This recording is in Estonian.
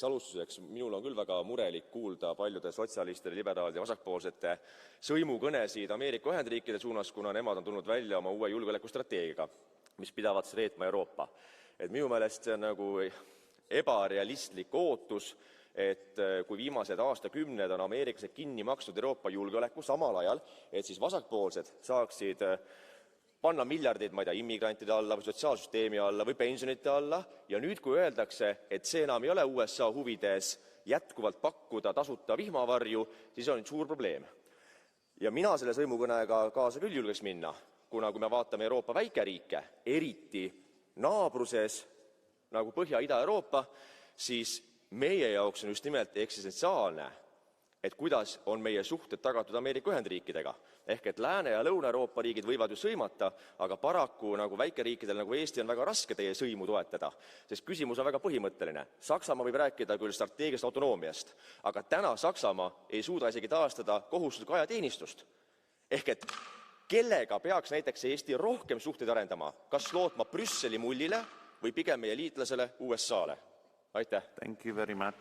Alustuseks, minul on küll väga murelik kuulda paljude sotsialistide, liberaalide ja vasakpoolsete sõimukõnesid Ameerika Ühendriikide suunas, kuna nemad on tulnud välja oma uue julgeolekustrateegiaga, mis pidavat reetma Euroopa. Minu meelest see on nagu ebarealistlik ootus, et kui viimased aastakümned on ameeriklased kinni maksnud Euroopa julgeoleku samal ajal, et siis vasakpoolsed saaksid panna miljardeid, immigrantide alla või sotsiaalsüsteemi alla või pensionite alla ja nüüd, kui öeldakse, et see enam ei ole USA huvides jätkuvalt pakkuda tasuta vihmavarju, siis on suur probleem. Ja mina selle sõimukõnega kaasa küll julgeks minna, kuna kui me vaatame Euroopa väikeriike, eriti naabruses nagu Põhja-Ida-Euroopa, siis meie jaoks on just nimelt eksistentsiaalne, et kuidas on meie suhted tagatud Ameerika Ühendriikidega. Ehk et Lääne- ja Lõuna-Euroopa riigid võivad ju sõimata, aga paraku nagu väikeriikidel nagu Eesti on väga raske teie sõimu toetada, sest küsimus on väga põhimõtteline. Saksamaa võib rääkida küll strateegilisest autonoomiast, aga täna Saksamaa ei suuda isegi taastada kohustuslikku ajateenistust. Ehk et kellega peaks näiteks Eesti rohkem suhteid arendama, kas lootma Brüsseli mullile või pigem meie liitlasele USAle? Aitäh! Thank you very much.